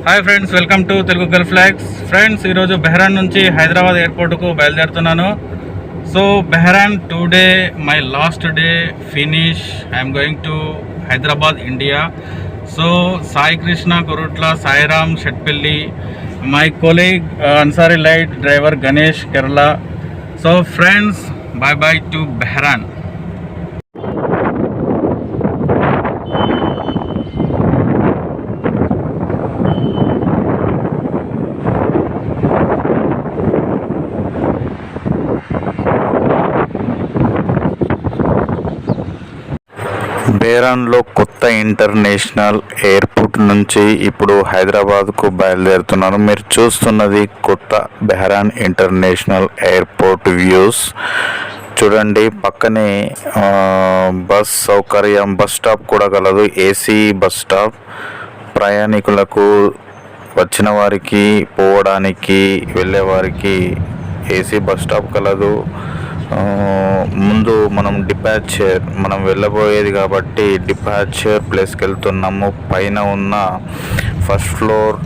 Hi friends, welcome to Telugu gulf flags. Friends, ఈరోజు Bahrain నుంచి హైదరాబాద్ ఎయిర్పోర్ట్కు బయలుదేరుతున్నాను. So Bahrain today my last day finish. I'm going to Hyderabad, India. So Sai Krishna Korutla, Sairam Shetpalli, my colleague Ansari light driver Ganesh Kerala. So friends, bye bye to Bahrain. బెహ్రాన్లో కొత్త international airport నుంచి ఇప్పుడు హైదరాబాద్కు బయలుదేరుతున్నాను. మీరు చూస్తున్నది కొత్త బెహ్రాన్ ఇంటర్నేషనల్ ఎయిర్పోర్ట్ వ్యూస్. చూడండి, పక్కనే బస్ సౌకర్యం, బస్ స్టాప్ కూడా కలదు. AC bus stop. ప్రయాణికులకు, వచ్చిన వారికి, పోవడానికి, వెళ్ళేవారికి ఏసీ బస్ స్టాప్ కలదు. ముందు మనం వెళ్ళబోయేది కాబట్టి డిపార్చర్ ప్లేస్కి వెళ్తున్నాము. పైన ఉన్న ఫస్ట్ ఫ్లోర్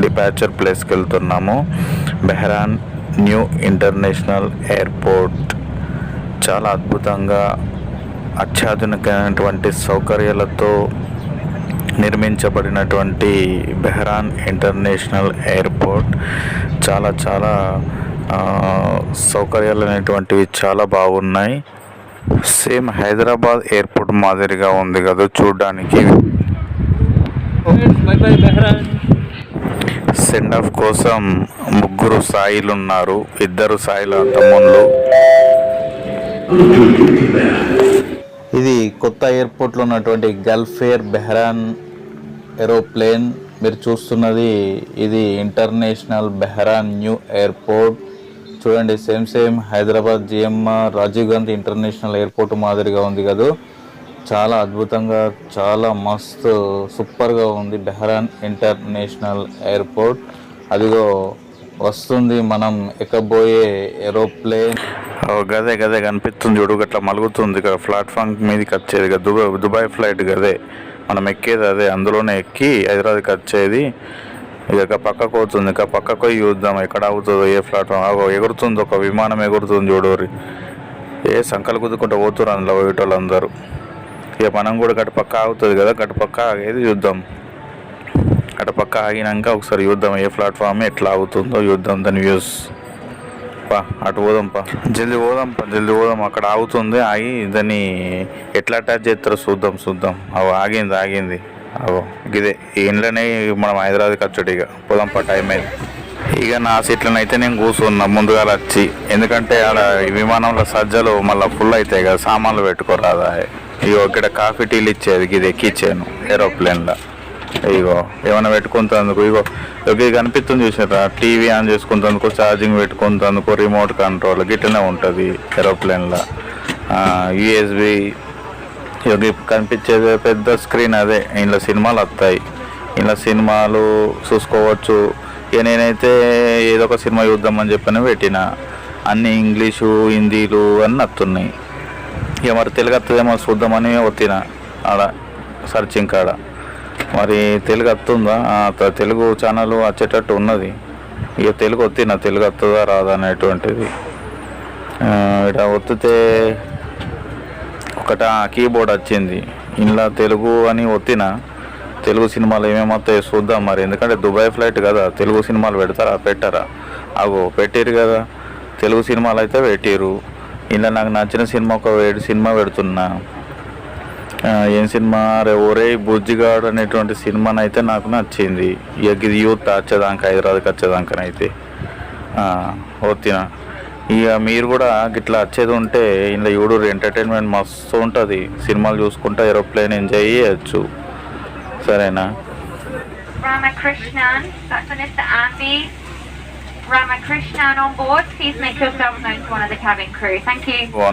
డిపార్చర్ ప్లేస్కి వెళ్తున్నాము. బెహ్రాన్ న్యూ ఇంటర్నేషనల్ ఎయిర్పోర్ట్ చాలా అద్భుతంగా అత్యాధునికమైనటువంటి సౌకర్యాలతో నిర్మించబడినటువంటి బెహ్రాన్ ఇంటర్నేషనల్ ఎయిర్పోర్ట్ చాలా సౌకర్యాలు అనేటువంటివి చాలా బాగున్నాయి. సేమ్ హైదరాబాద్ ఎయిర్పోర్ట్ మాదిరిగా ఉంది కదా చూడడానికి. సెండ్ ఆఫ్ కోసం ముగ్గురు సాయిలు ఉన్నారు. ఇద్దరు సాయిల తమ్ముళ్ళు. ఇది కొత్త ఎయిర్పోర్ట్లో ఉన్నటువంటి గల్ఫ్ ఎయిర్ బెహ్రాన్ ఏరోప్లేన్. మీరు చూస్తున్నది ఇది ఇంటర్నేషనల్ బెహ్రాన్ న్యూ ఎయిర్పోర్ట్. చూడండి, same Hyderabad GMR Rajiv Gandhi international airport మాదిరిగా ఉంది కదా. చాలా అద్భుతంగా, చాలా మస్తు సూపర్గా ఉంది బెహ్రాన్ ఇంటర్నేషనల్ ఎయిర్పోర్ట్. అదిగో వస్తుంది మనం ఎక్కబోయే ఏరోప్లేన్. గదే కనిపిస్తుంది చూడు, గట్లా మలుగుతుంది కదా. ప్లాట్ఫామ్ మీదకి వచ్చేది కదా, దుబాయ్ ఫ్లైట్ గదే మనం ఎక్కేది అదే. అందులోనే ఎక్కి హైదరాబాద్కి వచ్చేది. ఇక పక్కకు అవుతుంది, ఇక పక్కకు చూద్దాం ఎక్కడ అవుతుందో, ఏ ప్లాట్ఫామ్ ఎగురుతుంది. ఒక విమానం ఎగురుతుంది చూడోరి. ఏ సంకలు కుదుకుంటూ పోతున్నారు అందులో పోయేటోళ్ళు అందరూ. ఇక మనం కూడా గటు పక్క ఆగుతుంది కదా, గటు పక్క ఆగేది చూద్దాం. అటు పక్క ఆగినాక ఒకసారి చూద్దాం ఏ ప్లాట్ఫామ్ ఎట్లా అవుతుందో చూద్దాం. దాని వ్యూస్ అటు పోదాంపా, జల్దీ పోదాం. అక్కడ ఆగుతుంది. ఆగి దాన్ని ఎట్లా అటాచ్ చేస్తారో చూద్దాం. ఆగింది. ఇదే ఇంట్లోనే మనం హైదరాబాద్కి వచ్చాడు. ఇక పోదాంపా, టైం అయింది. ఇక నా సీట్లను అయితే నేను కూర్చున్నా ముందుగా వచ్చి. ఎందుకంటే ఆడ విమానంలో సజ్జలు మళ్ళీ ఫుల్ అవుతాయి కదా, సామాన్లు పెట్టుకోరాదా. ఇగో ఇక్కడ కాఫీ టీలు ఇచ్చేది, ఇది ఎక్కిచ్చాను ఏరోప్లేన్లో. ఇగో ఏమైనా పెట్టుకుంటందుకు, ఇగో ఇది కనిపిస్తుంది చూసారా, టీవీ ఆన్ చేసుకుంటందుకు, ఛార్జింగ్ పెట్టుకుంటందుకు, రిమోట్ కంట్రోల్ గిట్లనే ఉంటుంది ఏరోప్లేన్లో. యూఎస్బి కనిపించేది పెద్ద స్క్రీన్, అదే ఇంట్లో సినిమాలు వస్తాయి. ఇంట్లో సినిమాలు చూసుకోవచ్చు. ఇక నేనైతే ఏదో ఒక సినిమా చూద్దామని చెప్పని పెట్టిన. అన్నీ ఇంగ్లీషు, హిందీలు అన్నీ వస్తున్నాయి. ఇక మరి తెలుగు వస్తుందేమో చూద్దామని వచ్చిన ఆడ సర్చింగ్ కాడ. మరి తెలుగు వస్తుందా, తెలుగు ఛానల్ వచ్చేటట్టు ఉన్నది. ఇక తెలుగు వచ్చిన, తెలుగు వస్తుందా రాదా అనేటువంటిది. ఇక్కడ ఒత్తితే ఒకట కీబోర్డ్ వచ్చింది. ఇంట్లో తెలుగు అని ఒత్తిన. తెలుగు సినిమాలు ఏమేమి వస్తాయో చూద్దాం మరి. ఎందుకంటే దుబాయ్ ఫ్లైట్ కదా, తెలుగు సినిమాలు పెట్టరా? పెట్టిరు కదా, తెలుగు సినిమాలు అయితే పెట్టిరు. ఇలా నాకు నచ్చిన సినిమా ఒక 7 సినిమా పెడుతున్నా. ఏం సినిమా, ఒరే బుజ్జిగాడు అనేటువంటి సినిమానైతే నాకు నచ్చింది. ఇక ఇది యూత్ వచ్చేదాకా, హైదరాబాద్కి వచ్చేదాకనైతే వచ్చిన. ఇక మీరు కూడా గిట్లా వచ్చేది ఉంటే ఇంట్లో చూడరు, ఎంటర్టైన్మెంట్ మస్తు ఉంటుంది. సినిమాలు చూసుకుంటా ఏరోప్లేన్ ఎంజాయ్ చేయొచ్చు. సరేనా?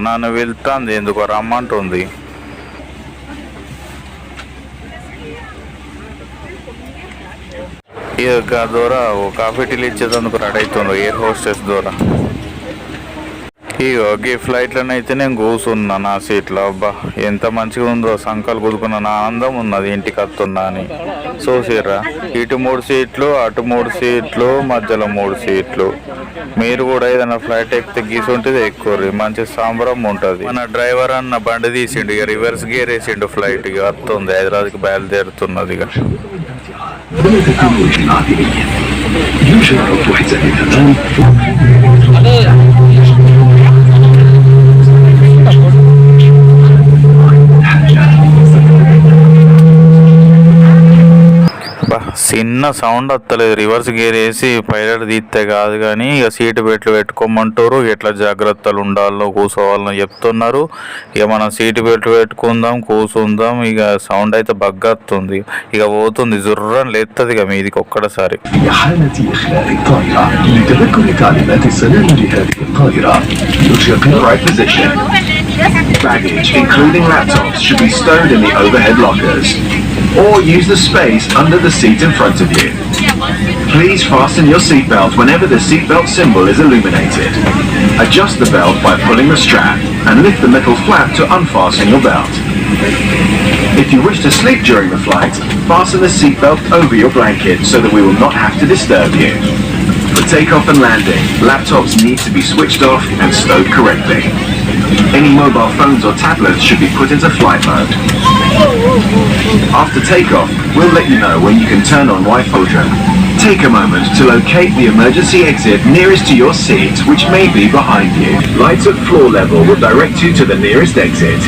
నన్ను వెళ్తాంది ఎందుకో రమ్మంటుంది. ఇక ద్వారా కాఫీ టీలు ఇచ్చేందుకు రెడీ అవుతుంది ఎయిర్ హోస్టెస్ ద్వారా. ఈ ఫ్లైట్లోనైతే నేను కూర్చున్నా నా సీట్లో. అబ్బా ఎంత మంచిగా ఉందో, సంకలు కుదుకున్న ఆనందం ఉన్నది ఇంటికి వస్తున్నా అని. చూసిర్రా, ఇటు 3 సీట్లు, అటు 3 సీట్లు, మధ్యలో 3 సీట్లు. మీరు కూడా ఏదైనా ఫ్లైట్ ఎక్కితే గీసుంటుంది ఎక్కుర్రి, మంచి సంబరం ఉంటుంది. మన డ్రైవర్ అన్న బండి తీసిండు, ఇక రివర్స్ గేర్ వేసిండు. ఫ్లైట్ ఇక వస్తుంది, హైదరాబాద్కి బయలుదేరుతున్నది. ఇక చిన్న సౌండ్ వస్తలేదు, రివర్స్ గేర్ వేసి పైలట్ తీస్తే కాదు కానీ ఇక సీటు బెల్ట్లు పెట్టుకోమంటారు. ఎట్లా జాగ్రత్తలు ఉండాలో కూర్చోవాలని చెప్తున్నారు. ఇక మనం సీటు బెల్ట్ పెట్టుకుందాం, కూర్చుందాం. ఇక సౌండ్ అయితే బగ్గొస్తుంది, ఇక పోతుంది, జుర్రని లేస్తుంది ఇక మీదికి ఒక్కడసారి. Baggage, including laptops, should be stowed in the overhead lockers, or use the space under the seat in front of you. Please fasten your seatbelt whenever the seatbelt symbol is illuminated. Adjust the belt by pulling the strap and lift the metal flap to unfasten your belt. If you wish to sleep during the flight, fasten the seatbelt over your blanket so that we will not have to disturb you. For takeoff and landing, laptops need to be switched off and stowed correctly. Any mobile phones or tablets should be put into flight mode. After takeoff, we'll let you know when you can turn on Wi-Fi. Take a moment to locate the emergency exit nearest to your seat, which may be behind you. Lights at floor level will direct you to the nearest exit.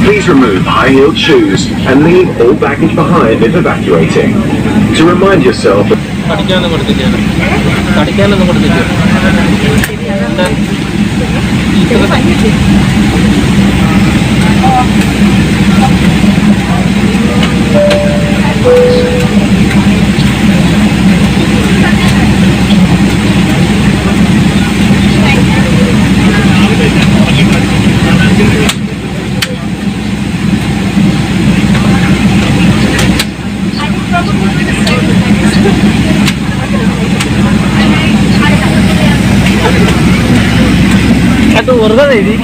Please remove high-heeled shoes and leave all baggage behind if evacuating. To remind yourself ಅದು ಹೊರಗಡೆ ಇದೆ.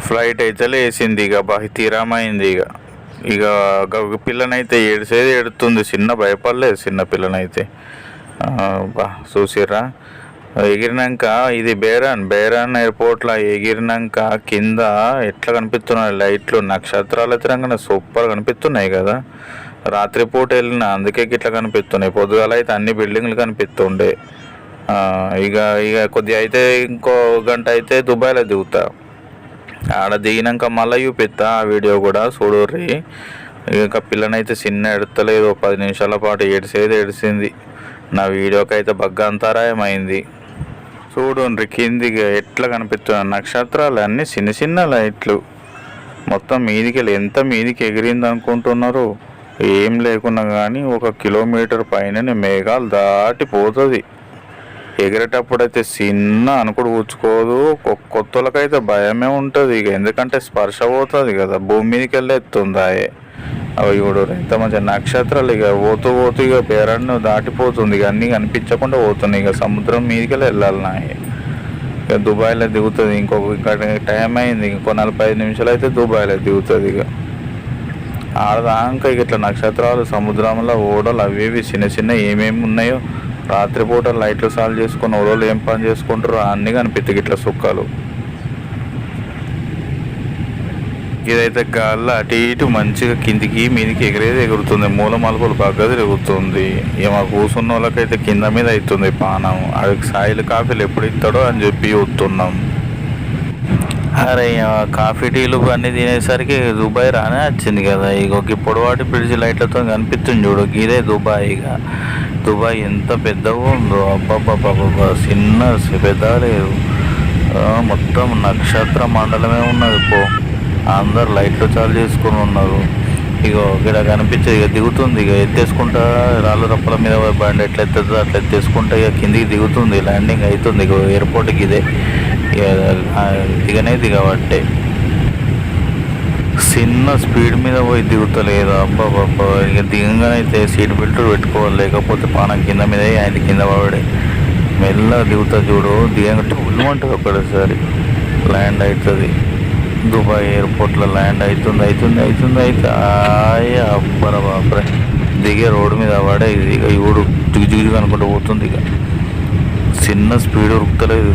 Flight అయితే లేచింది, ఇక బాగా తీరమైంది. ఇక పిల్లనైతే ఏడ్చేది ఏడుతుంది, చిన్న భయపడలేదు చిన్న పిల్లనైతే. చూసిర్రా, ఎగిరినాక ఇది బేరాన్ ఎయిర్పోర్ట్లో ఎగిరినాక కింద ఎట్లా కనిపిస్తున్నాయి లైట్లు, నక్షత్రాలు ఎత్తరంగానే సూపర్ కనిపిస్తున్నాయి కదా. రాత్రిపూట వెళ్ళిన అందుకే ఇట్లా కనిపిస్తున్నాయి, పొద్దుగాల అయితే అన్ని బిల్డింగ్లు కనిపిస్తుండే. ఇక కొద్దిగా అయితే ఇంకో గంట అయితే దుబాయ్లో దిగుతా. ఆడ దిగినాక మళ్ళీ చూపిస్తా ఆ వీడియో కూడా చూడుర్రి. ఇక పిల్లనైతే చిన్న ఎడతలేదు, 10 నిమిషాల పాటు ఏడిసేది ఏడిసింది. నా వీడియోకి అయితే బగ్గ అంతరాయమైంది. చూడండి కిందికి ఎట్లా కనిపిస్తున్నాయి నక్షత్రాలు అన్నీ చిన్న చిన్న లైట్లు. మొత్తం మీదికి ఎంత మీదికి ఎగిరింది అనుకుంటున్నారు? ఏం లేకున్నా కానీ 1 కిలోమీటర్ పైన మేఘాలు దాటిపోతుంది. ఎగిరేటప్పుడైతే చిన్న అనుకుడు కూర్చుకోదు. కొత్తలకైతే భయమే ఉంటుంది ఇక, ఎందుకంటే స్పర్శ పోతుంది కదా, భూమి మీదకి వెళ్ళి ఎత్తుందాయే. అవి ఇప్పుడు ఎంత మంచి నక్షత్రాలు ఇక పోతూ పోతూ ఇక పేరನ್ನು దాటిపోతుంది. ఇక అన్నీ కనిపించకుండా పోతున్నాయి. ఇక సముద్రం మీదకి వెళ్ళాలి నాయి. ఇక దుబాయ్లో దిగుతుంది. ఇంకా టైం అయింది, ఇంకో 45 నిమిషాలు అయితే దుబాయ్లో దిగుతుంది. ఇక ఆడదాకా ఇక ఇట్లా నక్షత్రాలు, సముద్రంలో ఓడలు అవి ఇవి చిన్న చిన్న ఏమేమి ఉన్నాయో, రాత్రిపూట లైట్లు సాల్వ్ చేసుకుని ఓడలు ఏం పని చేసుకుంటారో అన్నీ కనిపిస్తాయి ఇట్లా సుక్కలు. ఇదైతే గాల్లో అటు ఇటు మంచిగా కిందికి మీదికి ఎగిరేది ఎగురుతుంది. మూల మలుపులు బాగా తిరుగుతుంది. ఇక మా కూర్చున్న వాళ్ళకైతే కింద మీద అవుతుంది పానం. అది సాయిలు కాఫీలు ఎప్పుడు ఇస్తాడో అని చెప్పి వస్తున్నాం. అరే కాఫీ టీలు అన్నీ తినేసరికి దుబాయ్ రానే వచ్చింది కదా. ఇక పొడవాటి బ్రిడ్జ్ లైట్లతో కనిపిస్తుంది చూడు, ఇదే దుబాయ్. ఇక దుబాయ్ ఎంత పెద్దగా ఉందో, అబ్బాబ్బాబ్బా, చిన్న పెద్ద లేదు, మొత్తం నక్షత్ర మండలమే ఉన్నది. అందరు లైట్లు చాలు చేసుకుని ఉన్నారు. ఇక ఇక్కడ కనిపించేది ఇక దిగుతుంది. ఇక ఎత్తేసుకుంటా రాళ్ళు రప్పల మీద బండి ఎట్లా ఎత్తుందో అట్లా ఎత్తేసుకుంటా ఇక కిందికి దిగుతుంది. ల్యాండింగ్ అవుతుంది. ఇక ఎయిర్పోర్ట్కి ఇదే ఇక దిగబట్టే చిన్న స్పీడ్ మీద పోయి దిగుతలేదు. అబ్బాబ్బా, ఇక దిగంగానైతే సీట్ బెల్ట్ పెట్టుకోవాలి, లేకపోతే పానం కింద మీద ఆయన కింద పడే. మెల్లగా దిగుతా చూడు, దిగంటే ఉల్లుమంటుంది. ఒకటేసారి ల్యాండ్ అవుతుంది. దుబాయ్ ఎయిర్పోర్ట్లో ల్యాండ్ అయితే అబ్బరా బాబరే, దిగే రోడ్డు మీద పడే. ఇది ఇక ఇవుడు జిగుజిగు అనుకుంటూ పోతుంది. ఇక చిన్న స్పీడ్ ఉరుకుతలేదు.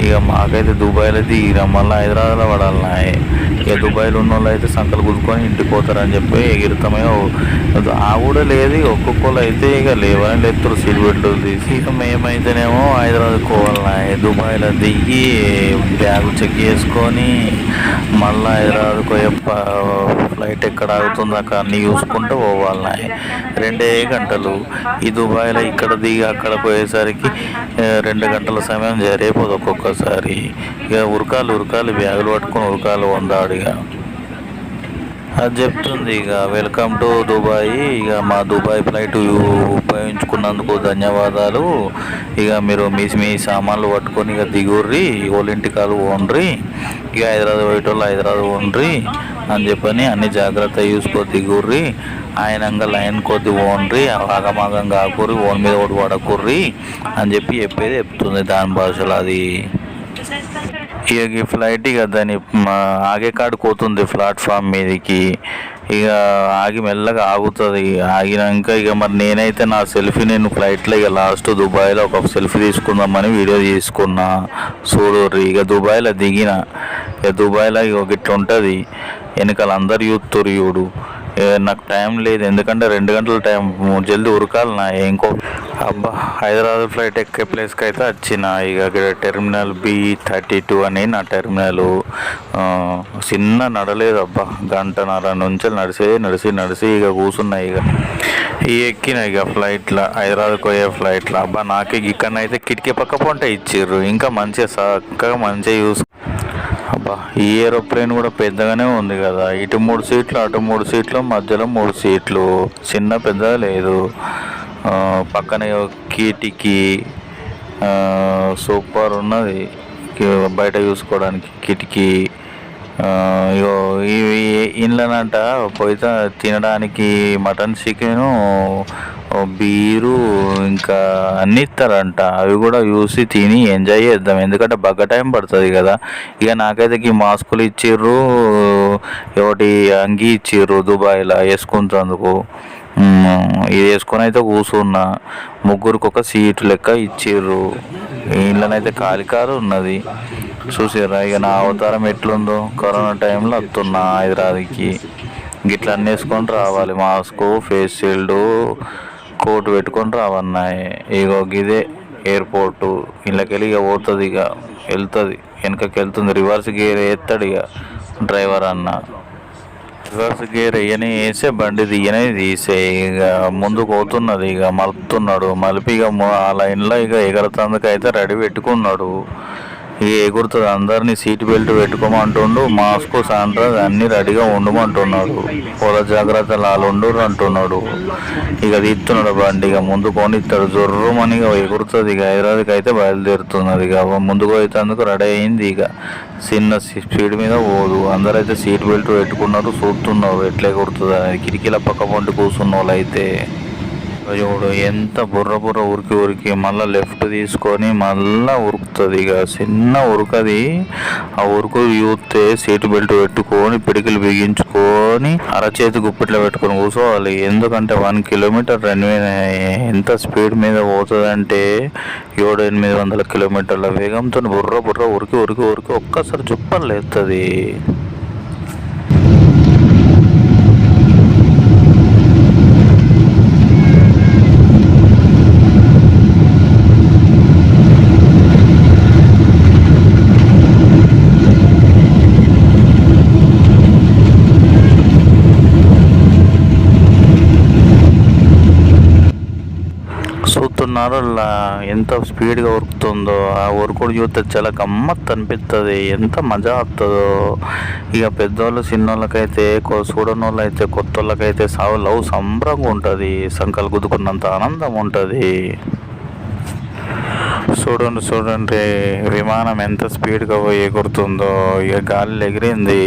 ఇక మాకైతే దుబాయ్లో దిగిరా, మళ్ళీ హైదరాబాద్లో పడాలి. ఇక దుబాయ్లో ఉన్న వాళ్ళు అయితే సంకలు గుద్దుకొని ఇంటికి పోతారని చెప్పి ఎగిరితమే. ఆ కూడా లేదు. ఒక్కొక్కళ్ళు అయితే ఇక లేవని లేస్తారు సీట్ బెల్ట్ తీసి. ఇక మేమైతేనేమో హైదరాబాద్ పోవాలి. దుబాయ్లో దిగి బ్యాగ్ చెక్ చేసుకొని మళ్ళీ హైదరాబాద్కి పోయే ఫ్లైట్ ఎక్కడ ఆగుతుందాక అన్నీ చూసుకుంటూ పోవాలి. 2 గంటలు. ఈ దుబాయ్లో ఇక్కడ దిగి అక్కడ పోయేసరికి 2 గంటల సమయం జరిగిపోదు ఒక్కొక్కసారి. ఇక ఉరకాలి బ్యాగులు పట్టుకొని ఉరకాలు వందాడిగా అది చెప్తుంది. ఇక వెల్కమ్ టు దుబాయ్. ఇక మా దుబాయ్ ఫ్లైట్ ఉపయోగించుకున్నందుకు ధన్యవాదాలు. ఇక మీరు మీ సామాన్లు పట్టుకొని ఇక దిగుర్రి, ఓలింటికాలు ఓన్రి, ఇక హైదరాబాద్ పోయేటోళ్ళు హైదరాబాద్ ఓన్రి అని చెప్పని అన్ని జాగ్రత్త చూసుకో దిగుర్రి. ఆయనంగా లైన్ కొద్ది ఓన్రి, ఆగమాగం కాకుర్రి, ఓన్ మీద ఒకటి పడకుర్రి అని చెప్పేది చెప్తుంది దాని భాషలో. అది ఇక ఈ ఫ్లైట్ ఇక దాని ఆగే కాడికి పోతుంది ప్లాట్ఫామ్ మీదకి. ఇక ఆగి మెల్లగా ఆగుతుంది. ఆగినాక ఇక మరి నేనైతే నా సెల్ఫీ నేను ఫ్లైట్లో ఇక లాస్ట్ దుబాయ్లో ఒక సెల్ఫీ తీసుకుందామని వీడియో తీసుకున్నా. చూడర్రి ఇక దుబాయ్లో దిగిన. ఇక దుబాయ్లో ఇక ఇట్లా ఉంటుంది. వెనకాల అందరు చూస్తుర్రు చూడు. నాకు టైం లేదు, ఎందుకంటే 2 గంటల టైం, జల్దీ ఉరకాలి నా. ఇంకో అబ్బా హైదరాబాద్ ఫ్లైట్ ఎక్కే ప్లేస్కి అయితే వచ్చిన. ఇక ఇక్కడ టెర్మినల్ B32 అని నా టెర్మినల్. చిన్న నడలేదు అబ్బా, 1.5 గంట నుంచి నడిచి ఇక కూర్చున్నాయి. ఇక ఎక్కిన ఇక ఫ్లైట్లో, హైదరాబాద్కి పోయే ఫ్లైట్లో. అబ్బా నాకు ఇక్కడనైతే కిటికీ పక్క పొంట ఇచ్చిర్రు. ఇంకా మంచిగా చక్కగా మంచిగా చూసు. అబ్బా ఈ ఏరోప్లేన్ కూడా పెద్దగానే ఉంది కదా. ఇటు 3 సీట్లు, అటు 3 సీట్లు, మధ్యలో 3 సీట్లు, చిన్న పెద్ద లేదు. పక్కన కిటికీ సూపర్ ఉన్నది. బయట చూసుకోవడానికి కిటికీ. ఇండ్లనంట పోయితే తినడానికి మటన్, చికెను, బీరు ఇంకా అన్నీ ఇస్తారంట. అవి కూడా చూసి తిని ఎంజాయ్ చేద్దాం, ఎందుకంటే బాగా టైం పడుతుంది కదా. ఇక నాకైతే ఈ మాస్కులు ఇచ్చిర్రు, ఒకటి అంగి ఇచ్చిర్రు దుబాయ్లో వేసుకుంటందుకు. ఇది వేసుకొని అయితే కూర్చున్నా. 3గురికి ఒక సీటు లెక్క ఇచ్చిర్రు. ఇంట్లోనైతే ఖాళీ కారు ఉన్నది. చూసారా ఇక నా అవతారం ఎట్లుందో. కరోనా టైంలో వస్తున్నా హైదరాబాద్కి. గిట్లా అన్నీ వేసుకొని రావాలి. మాస్కు, ఫేస్ షీల్డ్, కోట్ పెట్టుకొని రావన్నాయి. ఇగో ఇదే ఎయిర్పోర్టు. ఇళ్ళకెళ్ళి ఇక పోతుంది. ఇక వెళ్తుంది, వెనకకి వెళ్తుంది. రివర్స్ గేర్ వేస్తాడు ఇక డ్రైవర్ అన్న. రివర్స్ గేర్ వేయని వేసే బండి తీయనే తీసే ఇక ముందుకు పోతున్నది, ఇక మలుపుతున్నాడు. మలిపి ఇక ఆ లైన్లో ఇక ఎగరతందుకైతే రెడీ పెట్టుకున్నాడు. ఇక ఎగురుతుంది. అందరినీ సీట్ బెల్ట్ పెట్టుకోమంటుండు, మాస్క్ శానిటైజర్ అన్నీ రెడీగా ఉండమంటున్నాడు. పొల జాగ్రత్త లాలుండు అంటున్నాడు. ఇక తీస్తున్నాడు బండి, ఇక ముందు కొనిస్తాడు. జొర్రమని ఇక ఎగురుతుంది. ఇక హైదరాబాద్కి అయితే బయలుదేరుతున్నది. ఇక ముందుకు పోయేందుకు రెడీ అయింది. ఇక చిన్న స్పీడ్ మీద పోదు. అందరైతే సీట్ బెల్ట్ పెట్టుకున్నారు, చూస్తున్నారు ఎట్లా ఎగురుతుంది. కిటికీల పక్క పండి కూర్చున్న వాళ్ళు అయితే చూడు ఎంత బుర్ర ఉరికి ఉరికి మళ్ళీ లెఫ్ట్ తీసుకొని మళ్ళీ ఉరుకుతుంది. ఇక చిన్న ఉరుకది. ఆ ఉరుకు చూస్తే సీట్ బెల్ట్ పెట్టుకొని పిడికిలు బిగించుకొని అరచేతి గుప్పిట్లో పెట్టుకొని కూర్చోవాలి. ఎందుకంటే 1 కిలోమీటర్ రన్వే ఎంత స్పీడ్ మీద పోతుందంటే 700-800 కిలోమీటర్ల వేగంతో బుర్ర ఉరికి ఒక్కసారి చుప్పలు లేస్తుంది. చూస్తున్నారు ఎంత స్పీడ్గా ఉరుకుతుందో. ఆ ఉరుకుడు చూస్తే చాలా గమ్మత్తు అనిపిస్తుంది, ఎంత మజా వస్తుందో. ఇక పెద్దోళ్ళు చిన్నోళ్ళకైతే చూడని వాళ్ళు అయితే కొత్త వాళ్ళకైతే లవ్ సంబరంగా ఉంటుంది. సంకలు గుద్దుకున్నంత ఆనందం ఉంటుంది. చూడండి విమానం ఎంత స్పీడ్గా పోయి ఎగురుతుందో. ఇక గాలిలో ఎగిరింది.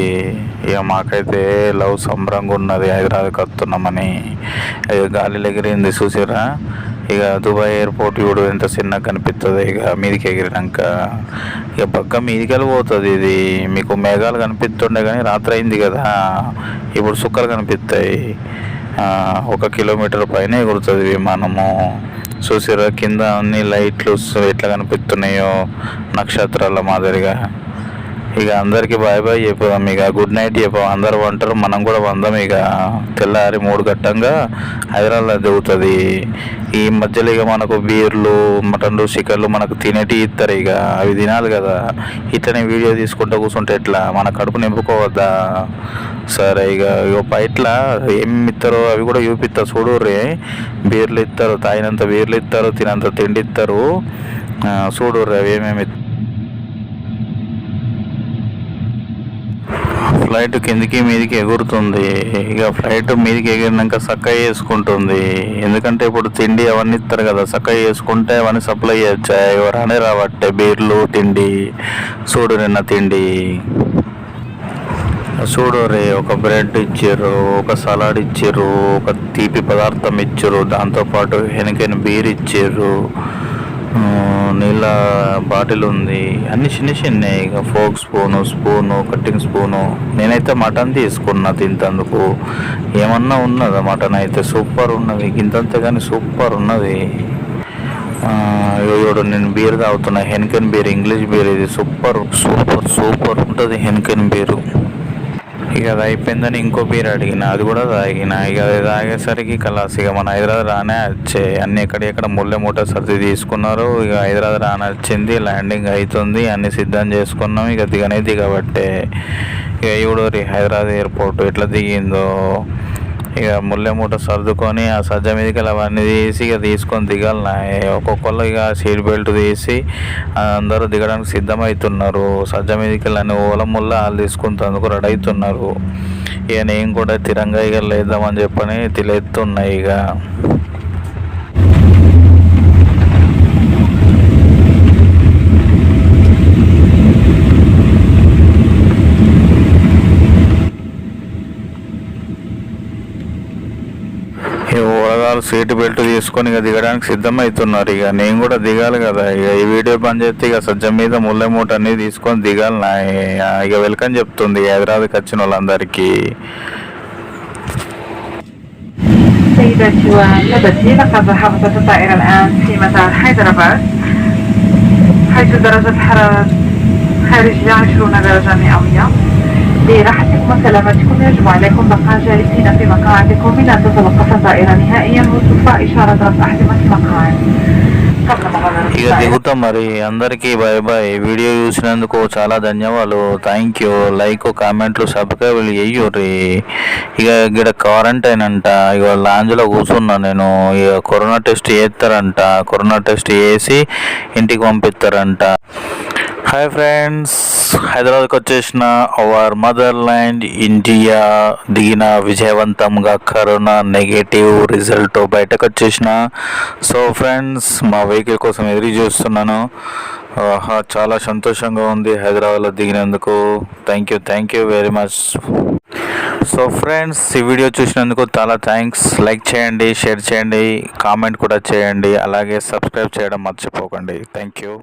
ఇక మాకైతే లవ్ సంబరంగా ఉన్నది హైదరాబాద్కి వస్తున్నామని. ఇక గాలిలో ఎగిరింది చూసిరా. ఇక దుబాయ్ ఎయిర్పోర్ట్ చూడు ఎంత చిన్నగా కనిపిస్తుంది. ఇక మీదికి ఎగిరినాక ఇక పక్క మీదికి వెళ్ళిపోతుంది. ఇది మీకు మేఘాలు కనిపిస్తుండే కానీ రాత్రి అయింది కదా, ఇప్పుడు చుక్కలు కనిపిస్తాయి. 1 కిలోమీటర్ పైన ఎగురుతుంది విమానము. చూసిరా కింద అన్ని లైట్లు ఎట్లా కనిపిస్తున్నాయో నక్షత్రాల మాదిరిగా. ఇక అందరికి బాయ్ చెప్పాం, ఇక గుడ్ నైట్ చెప్పాం. అందరు వంటారు, మనం కూడా వందాం. ఇక తెల్లారి 3 గంటంగా హైదరాబాద్ దిగుతుంది. ఈ మధ్యలో ఇక మనకు బీర్లు మటన్లు చికెన్లు మనకు తినేటి ఇస్తారు. ఇక అవి తినాలి కదా. ఇట్లనే వీడియో తీసుకుంటూ కూర్చుంటే ఎట్లా, మన కడుపు నింపుకోవద్దా? సరే ఇక బయట ఏం ఇస్తారో అవి కూడా చూపిస్తారు చూడుర్రి. బీర్లు ఇస్తారు, తాగినంత బీర్లు ఇస్తారు, తినంత తిండి ఇస్తారు. చూడుర్రి అవి ఏమేమి. ఫ్లైట్ కిందికి మీదికి ఎగురుతుంది. ఇక ఫ్లైట్ మీదికి ఎగిరినాక చక్కగా వేసుకుంటుంది. ఎందుకంటే ఇప్పుడు తిండి అవన్నీ ఇస్తారు కదా, చక్కగా వేసుకుంటే అవన్నీ సప్లై చేయొచ్చాయి. ఎవరైనా రాబట్టే బీర్లు తిండి. చూడు నిన్న తిండి చూడు రే, ఒక బ్రెడ్ ఇచ్చారు, ఒక సలాడ్ ఇచ్చారు, ఒక తీపి పదార్థం ఇచ్చారు, దాంతోపాటు వెనకైన బీర్ ఇచ్చారు, నీళ్ళ బాటిల్ ఉంది, అన్ని చిన్న. ఇక ఫోక్ స్పూను కట్టింగ్ స్పూను. నేనైతే మటన్ తీసుకున్నా తింటందుకు. ఏమన్నా ఉన్నదా మటన్ అయితే సూపర్ ఉన్నది. ఇంతంతే కానీ సూపర్ ఉన్నది. ఇవ్వడు నేను బీర్ తాగుతున్నా, హెన్కెన్ బీర్, ఇంగ్లీష్ బీర్. ఇది సూపర్ ఉంటుంది హెన్కెన్ బీరు. ఇక అది అయిపోయిందని ఇంకో బీర్ అడిగిన, అది కూడా తాగిన. ఇక అది తాగేసరికి కలాస్. ఇక మన హైదరాబాద్ రానే వచ్చాయి. అన్ని ఎక్కడ మూట సర్ది తీసుకున్నారు. ఇక హైదరాబాద్ రానే వచ్చింది. ల్యాండింగ్ అవుతుంది, అన్ని సిద్ధం చేసుకున్నాం. ఇక దిగబట్టే ఇక ఇవిడోరి హైదరాబాద్ ఎయిర్పోర్ట్ ఎట్లా దిగిందో. ఇక మూట సర్దుకొని ఆ సజ్జ మీదకి అవన్నీ తీసి ఇక తీసుకొని దిగాలన్నా. ఒక్కొక్కళ్ళు ఇక సీట్ బెల్ట్ తీసి అందరూ దిగడానికి సిద్ధమవుతున్నారు. సజ్జ మీదకి అన్ని ఓలముల్ల వాళ్ళు తీసుకుంటందుకు రెడీ అవుతున్నారు. ఇక నేను కూడా తిరంగా ఇక లేద్దామని చెప్పని తిలేస్తున్నాయి. ఇక ఊరగాలు సీట్ బెల్ట్ తీసుకొని ఇక దిగడానికి సిద్ధమవుతున్నారు. ఇక నేను కూడా దిగాలి కదా. ఇక ఈ వీడియో పని చేస్తే ఇక సజ్జ మీద మూట అన్ని తీసుకొని దిగాలి. ఇక వెల్కమ్ చెప్తుంది హైదరాబాద్కి వచ్చిన వాళ్ళందరికీ. سيداتي وسادتي، لقد هبطت الطائرة الآن في مطار حيدرباد، حيث درجة الحرارة خارجية 20 درجة مئوية. لراحتكم وسلامتكم يجب عليكم بقاء جالسين في مقاعدكم من أن تتوقف الطائرة نهائيا وسوف إشارة رفع أحزمة المقاعد قبل مغادرة. ఇక దిగుతాం మరి. అందరికీ బాయ్ బాయ్. వీడియో చూసినందుకు చాలా ధన్యవాదాలు. Thank you. లైక్ కామెంట్లు సబ్స్క్రైబ్ చెయ్యూరి. ఇక ఇక్కడ క్వారంటైన్ అంట. ఇక లాంజ్లో కూర్చున్నా నేను. ఇక కరోనా టెస్ట్ చేస్తారంట. కరోనా టెస్ట్ చేసి ఇంటికి పంపిస్తారంట. హాయ్ ఫ్రెండ్స్, హైదరాబాద్కి వచ్చేసిన అవర్ మదర్ ల్యాండ్ ఇండియా దిగిన విజయవంతంగా కరోనా నెగటివ్ రిజల్ట్ బయటకు వచ్చేసిన. సో ఫ్రెండ్స్, మా వెహికల్ కోసం ఎదురు చూస్తున్నాను. చాలా సంతోషంగా ఉంది హైదరాబాద్లో దిగినందుకు. Thank you very much. So friends, ఈ వీడియో చూసినందుకు చాలా థ్యాంక్స్. లైక్ చేయండి, షేర్ చేయండి, కామెంట్ కూడా చేయండి, అలాగే సబ్స్క్రైబ్ చేయడం మర్చిపోకండి. Thank you.